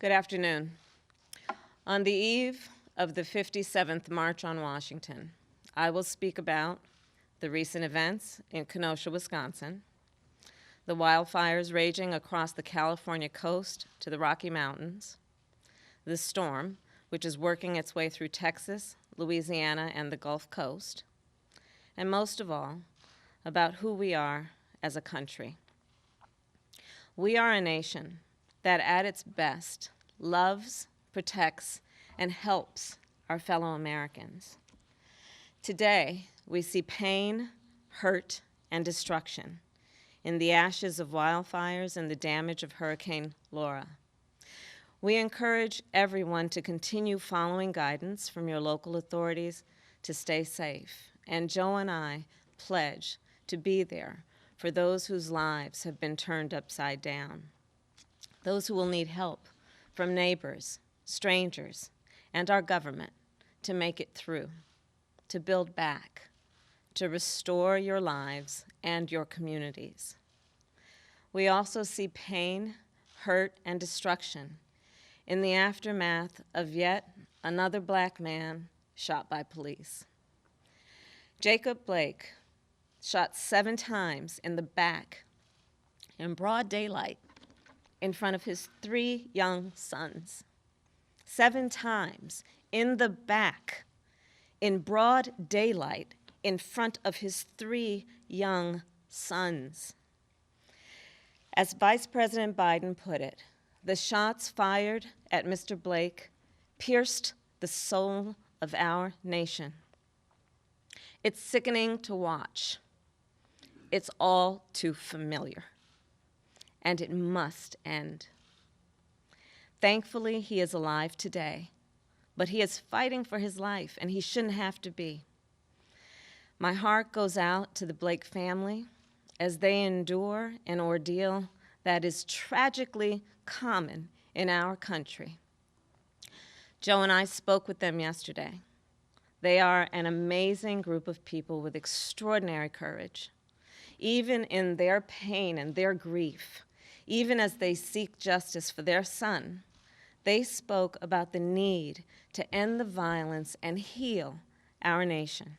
Good afternoon. On the eve of the 57th March on Washington, I will speak about the recent events in Kenosha, Wisconsin, the wildfires raging across the California coast to the Rocky Mountains, the storm, which is working its way through Texas, Louisiana, and the Gulf Coast, and most of all, about who we are as a country. We are a nation that at its best loves, protects, and helps our fellow Americans. Today, we see pain, hurt, and destruction in the ashes of wildfires and the damage of Hurricane Laura. We encourage everyone to continue following guidance from your local authorities to stay safe, and Joe and I pledge to be there for those whose lives have been turned upside down, those who will need help from neighbors, strangers, and our government to make it through, to build back, to restore your lives and your communities. We also see pain, hurt, and destruction in the aftermath of yet another black man shot by police. Jacob Blake, shot 7 times in the back in broad daylight in front of his 3 young sons. 7 times in the back in broad daylight in front of his 3 young sons. As Vice President Biden put it, the shots fired at Mr. Blake pierced the soul of our nation. It's sickening to watch. It's all too familiar, and it must end. Thankfully, he is alive today, but he is fighting for his life, and he shouldn't have to be. My heart goes out to the Blake family as they endure an ordeal that is tragically common in our country. Joe and I spoke with them yesterday. They are an amazing group of people with extraordinary courage. Even in their pain and their grief, even as they seek justice for their son, they spoke about the need to end the violence and heal our nation.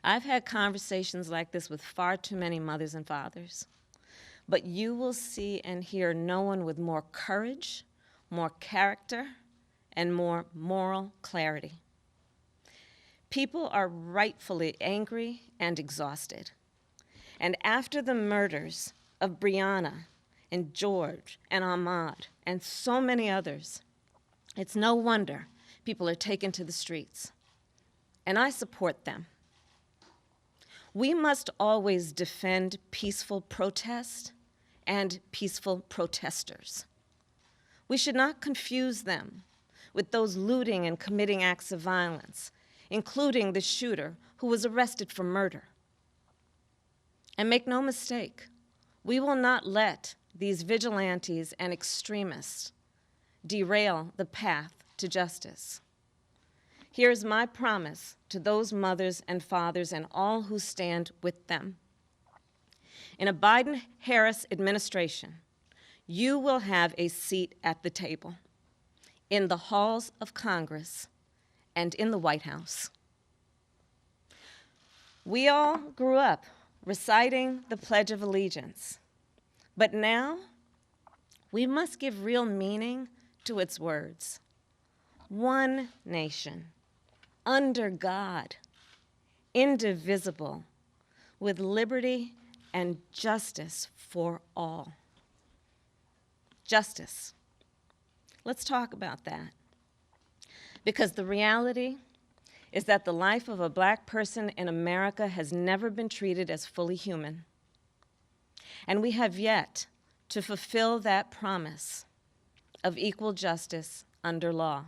I've had conversations like this with far too many mothers and fathers, but you will see and hear no one with more courage, more character, and more moral clarity. People are rightfully angry and exhausted. And after the murders of Breonna and George and Ahmaud and so many others, it's no wonder people are taken to the streets. And I support them. We must always defend peaceful protest and peaceful protesters. We should not confuse them with those looting and committing acts of violence, including the shooter who was arrested for murder. And make no mistake, we will not let these vigilantes and extremists derail the path to justice. Here's my promise to those mothers and fathers and all who stand with them. In a Biden-Harris administration, you will have a seat at the table, in the halls of Congress and in the White House. We all grew up reciting the Pledge of Allegiance, but now we must give real meaning to its words. One nation, under God, indivisible, with liberty and justice for all. Justice. Let's talk about that. Because the reality is that the life of a black person in America has never been treated as fully human. And we have yet to fulfill that promise of equal justice under law.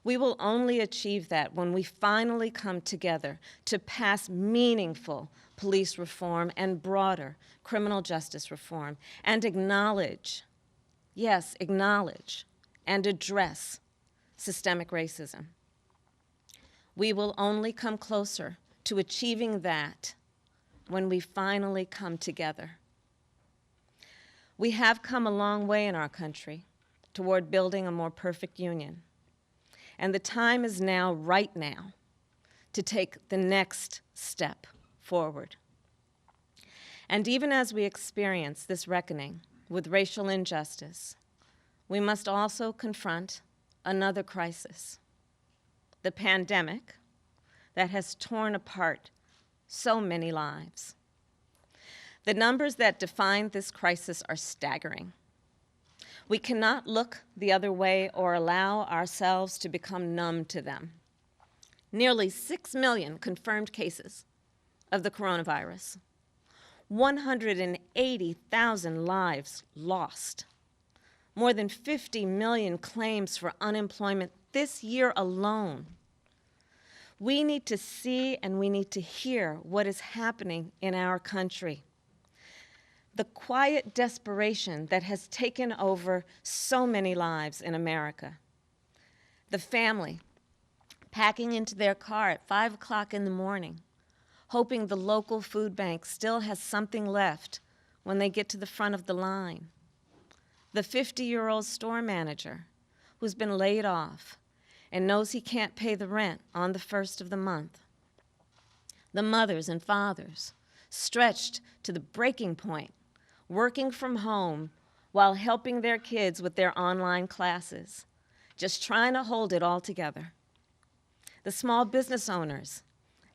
We will only achieve that when we finally come together to pass meaningful police reform and broader criminal justice reform and acknowledge, yes, acknowledge and address systemic racism. We will only come closer to achieving that when we finally come together. We have come a long way in our country toward building a more perfect union. And the time is now, right now, to take the next step forward. And even as we experience this reckoning with racial injustice, we must also confront another crisis, the pandemic that has torn apart so many lives. The numbers that define this crisis are staggering. We cannot look the other way or allow ourselves to become numb to them. Nearly 6 million confirmed cases of the coronavirus, 180,000 lives lost, more than 50 million claims for unemployment this year alone. We need to see and we need to hear what is happening in our country. The quiet desperation that has taken over so many lives in America. The family packing into their car at 5 o'clock in the morning, hoping the local food bank still has something left when they get to the front of the line. The 50-year-old store manager who's been laid off and knows he can't pay the rent on the first of the month. The mothers and fathers stretched to the breaking point, working from home while helping their kids with their online classes, just trying to hold it all together. The small business owners,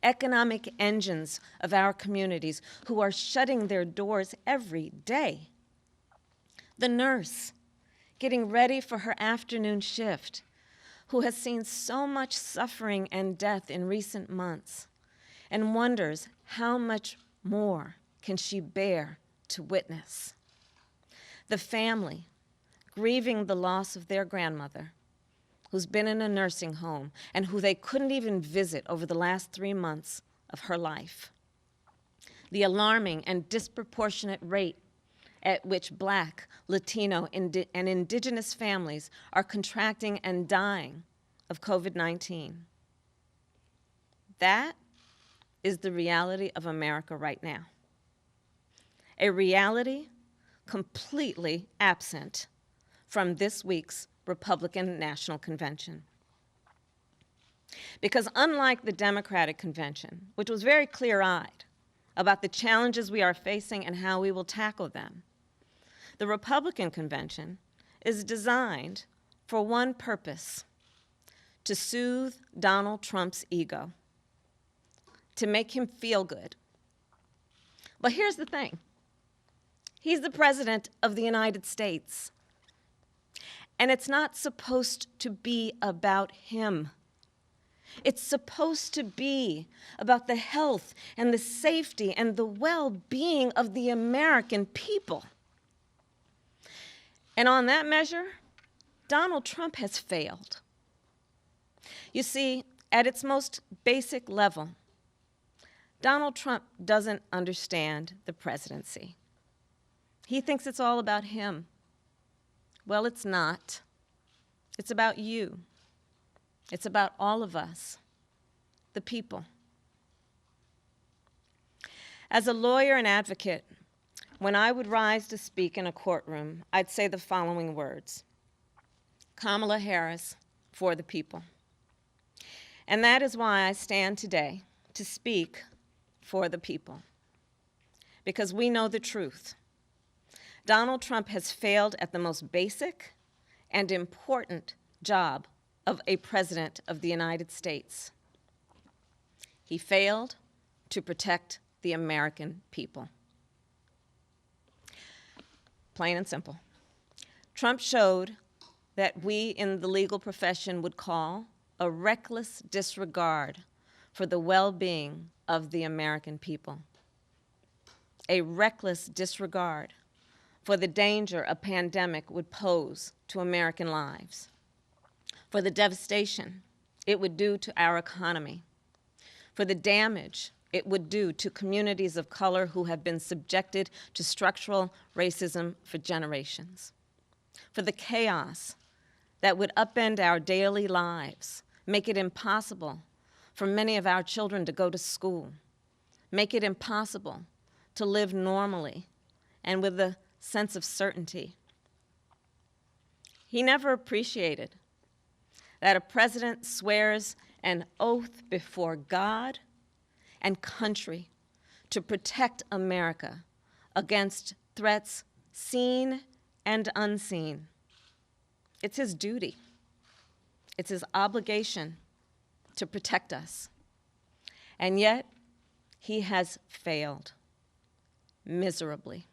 economic engines of our communities who are shutting their doors every day. The nurse getting ready for her afternoon shift, who has seen so much suffering and death in recent months and wonders how much more can she bear to witness. The family grieving the loss of their grandmother, who's been in a nursing home and who they couldn't even visit over the last 3 months of her life. The alarming and disproportionate rate at which Black, Latino, and indigenous families are contracting and dying of COVID-19. That is the reality of America right now. A reality completely absent from this week's Republican National Convention. Because unlike the Democratic Convention, which was very clear-eyed about the challenges we are facing and how we will tackle them, the Republican Convention is designed for one purpose: to soothe Donald Trump's ego, to make him feel good. But here's the thing. He's the President of the United States. And it's not supposed to be about him. It's supposed to be about the health and the safety and the well-being of the American people. And on that measure, Donald Trump has failed. You see, at its most basic level, Donald Trump doesn't understand the presidency. He thinks it's all about him. Well, it's not. It's about you. It's about all of us, the people. As a lawyer and advocate, when I would rise to speak in a courtroom, I'd say the following words: Kamala Harris, for the people. And that is why I stand today to speak for the people. Because we know the truth. Donald Trump has failed at the most basic and important job of a president of the United States. He failed to protect the American people. Plain and simple. Trump showed that we in the legal profession would call a reckless disregard for the well-being of the American people. A reckless disregard for the danger a pandemic would pose to American lives, for the devastation it would do to our economy, for the damage it would do to communities of color who have been subjected to structural racism for generations, for the chaos that would upend our daily lives, make it impossible for many of our children to go to school, make it impossible to live normally and with the sense of certainty. He never appreciated that a president swears an oath before God and country to protect America against threats seen and unseen. It's his duty. It's his obligation to protect us. And yet, he has failed miserably.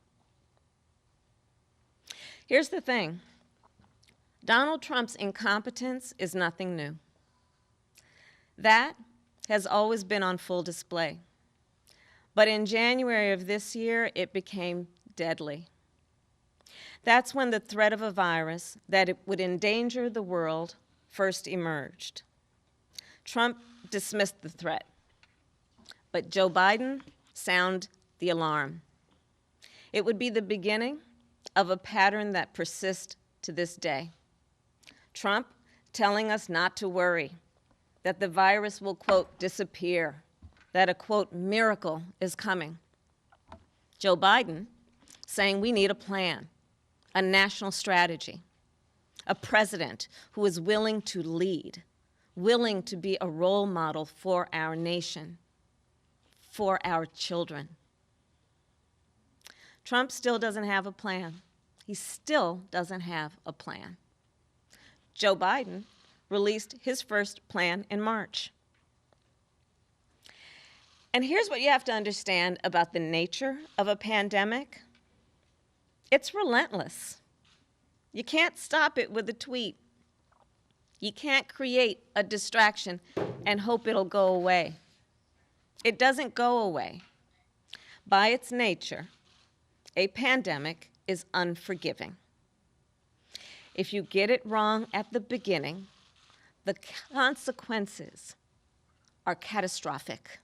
Here's the thing. Donald Trump's incompetence is nothing new. That has always been on full display. But in January of this year, it became deadly. That's when the threat of a virus that it would endanger the world first emerged. Trump dismissed the threat, but Joe Biden sounded the alarm. It would be the beginning of a pattern that persists to this day. Trump telling us not to worry, that the virus will, quote, disappear, that a, quote, miracle is coming. Joe Biden saying we need a plan, a national strategy, a president who is willing to lead, willing to be a role model for our nation, for our children. Trump still doesn't have a plan. He still doesn't have a plan. Joe Biden released his first plan in March. And here's what you have to understand about the nature of a pandemic. It's relentless. You can't stop it with a tweet. You can't create a distraction and hope it'll go away. It doesn't go away. By its nature, a pandemic is unforgiving. If you get it wrong at the beginning, the consequences are catastrophic.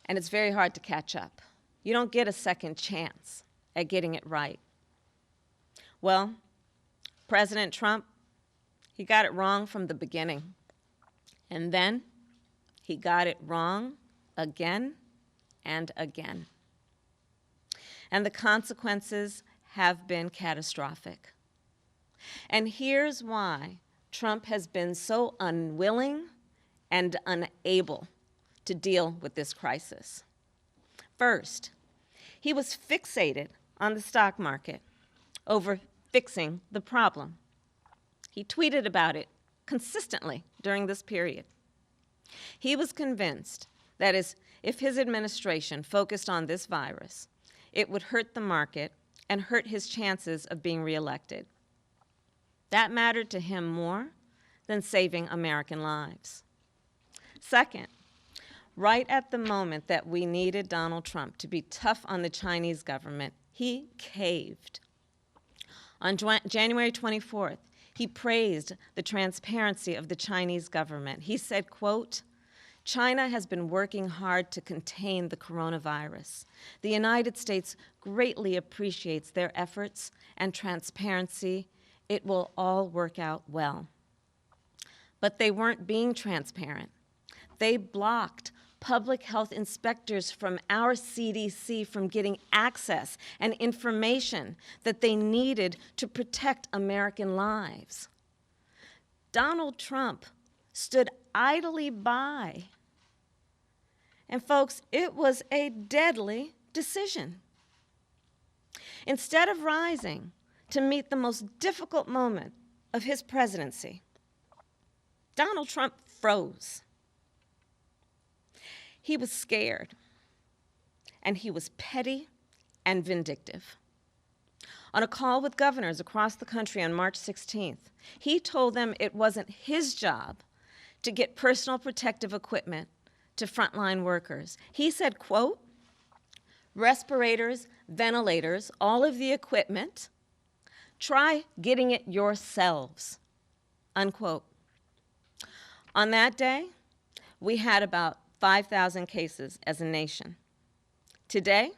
And it's very hard to catch up. You don't get a second chance at getting it right. Well, President Trump, he got it wrong from the beginning. And then he got it wrong again and again. And the consequences have been catastrophic. And here's why Trump has been so unwilling and unable to deal with this crisis. First, he was fixated on the stock market over fixing the problem. He tweeted about it consistently during this period. He was convinced that if his administration focused on this virus, it would hurt the market and hurt his chances of being reelected. That mattered to him more than saving American lives. Second, right at the moment that we needed Donald Trump to be tough on the Chinese government, he caved. On January 24th, he praised the transparency of the Chinese government. He said, quote, China has been working hard to contain the coronavirus. The United States greatly appreciates their efforts and transparency. It will all work out well. But they weren't being transparent. They blocked public health inspectors from our CDC from getting access and information that they needed to protect American lives. Donald Trump stood idly by. And folks, it was a deadly decision. Instead of rising to meet the most difficult moment of his presidency, Donald Trump froze. He was scared, and he was petty and vindictive. On a call with governors across the country on March 16th, he told them it wasn't his job to get personal protective equipment to frontline workers. He said, quote, respirators, ventilators, all of the equipment, try getting it yourselves, unquote. On that day, we had about 5,000 cases as a nation. Today,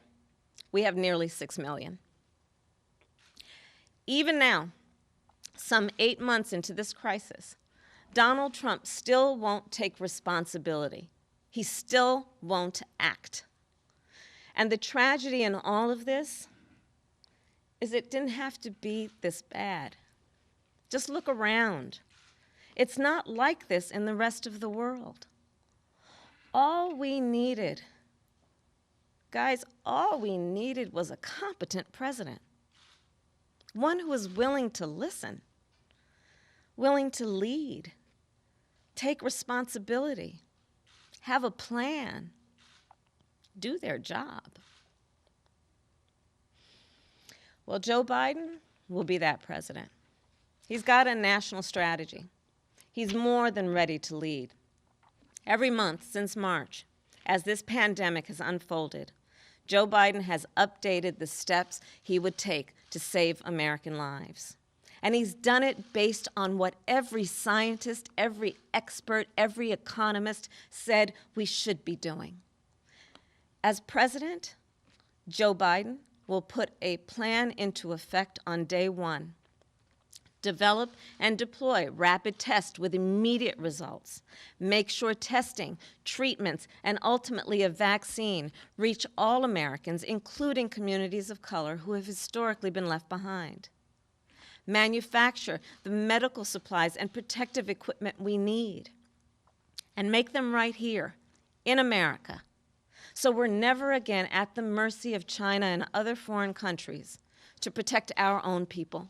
we have nearly 6 million. Even now, some 8 months into this crisis, Donald Trump still won't take responsibility. He still won't act. And the tragedy in all of this is it didn't have to be this bad. Just look around. It's not like this in the rest of the world. All we needed, guys, all we needed was a competent president. One who was willing to listen, willing to lead, take responsibility, have a plan, do their job. Well, Joe Biden will be that president. He's got a national strategy. He's more than ready to lead. Every month since March, as this pandemic has unfolded, Joe Biden has updated the steps he would take to save American lives. And he's done it based on what every scientist, every expert, every economist said we should be doing. As president, Joe Biden will put a plan into effect on day one. Develop and deploy rapid tests with immediate results. Make sure testing, treatments, and ultimately a vaccine reach all Americans, including communities of color who have historically been left behind. Manufacture the medical supplies and protective equipment we need. And make them right here in America, so we're never again at the mercy of China and other foreign countries to protect our own people.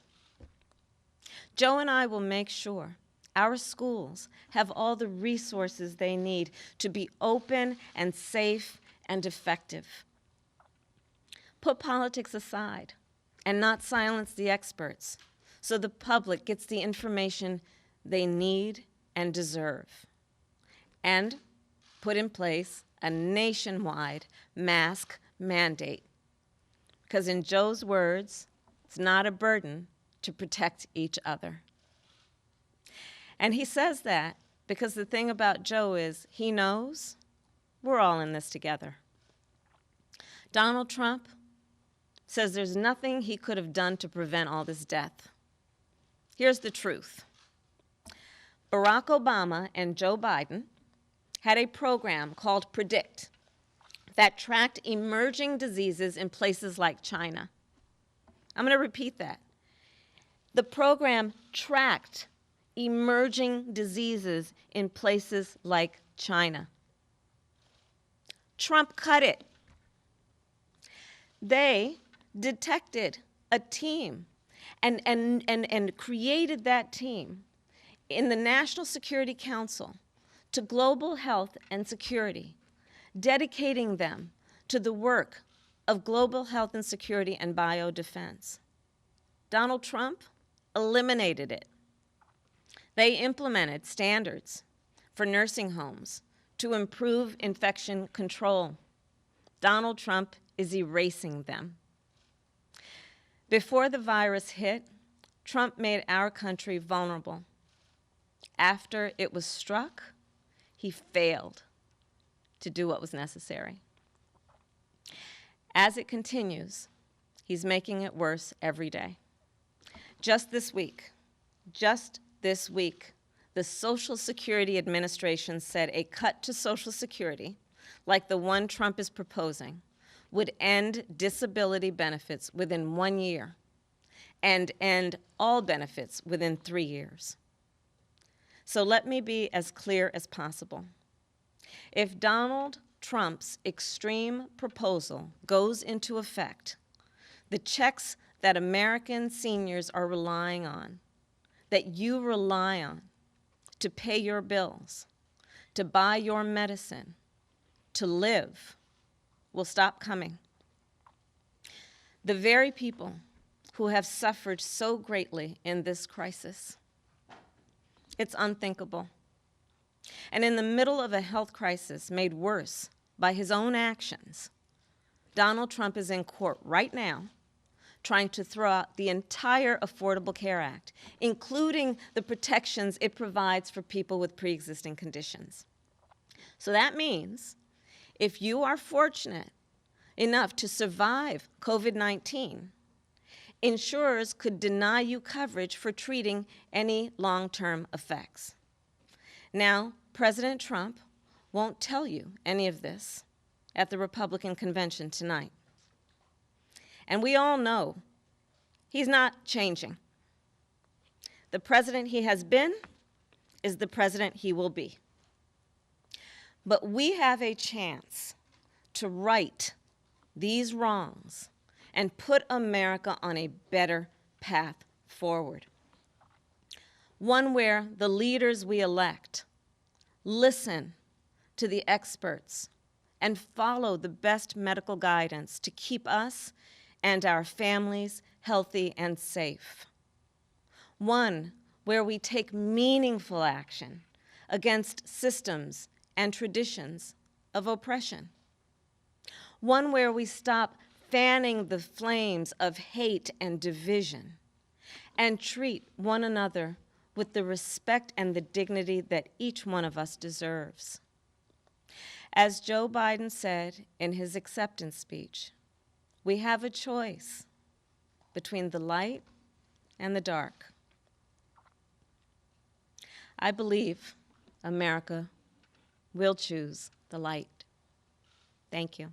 Joe and I will make sure our schools have all the resources they need to be open and safe and effective. Put politics aside and not silence the experts so the public gets the information they need and deserve. And put in place a nationwide mask mandate. Because in Joe's words, it's not a burden to protect each other. And he says that because the thing about Joe is he knows we're all in this together. Donald Trump says there's nothing he could have done to prevent all this death. Here's the truth. Barack Obama and Joe Biden had a program called PREDICT that tracked emerging diseases in places like China. I'm going to repeat that. The program tracked emerging diseases in places like China. Trump cut it. They detected a team and created that team in the National Security Council to global health and security, dedicating them to the work of global health and security and biodefense. Donald Trump eliminated it. They implemented standards for nursing homes to improve infection control. Donald Trump is erasing them. Before the virus hit, Trump made our country vulnerable. After it was struck, he failed to do what was necessary. As it continues, he's making it worse every day. Just this week, the Social Security Administration said a cut to Social Security, like the one Trump is proposing, would end disability benefits within 1 year and end all benefits within 3 years. So let me be as clear as possible. If Donald Trump's extreme proposal goes into effect, the checks that American seniors are relying on, that you rely on to pay your bills, to buy your medicine, to live, will stop coming. The very people who have suffered so greatly in this crisis. It's unthinkable. And in the middle of a health crisis made worse by his own actions, Donald Trump is in court right now trying to throw out the entire Affordable Care Act, including the protections it provides for people with pre-existing conditions. So that means if you are fortunate enough to survive COVID-19, insurers could deny you coverage for treating any long-term effects. Now, President Trump won't tell you any of this at the Republican convention tonight. And we all know He's not changing. The president he has been is the president he will be. But we have a chance to right these wrongs and put America on a better path forward. One where the leaders we elect listen to the experts and follow the best medical guidance to keep us and our families healthy and safe. One where we take meaningful action against systems and traditions of oppression. One where we stop fanning the flames of hate and division and treat one another with the respect and the dignity that each one of us deserves. As Joe Biden said in his acceptance speech, we have a choice between the light and the dark. I believe America will choose the light. Thank you.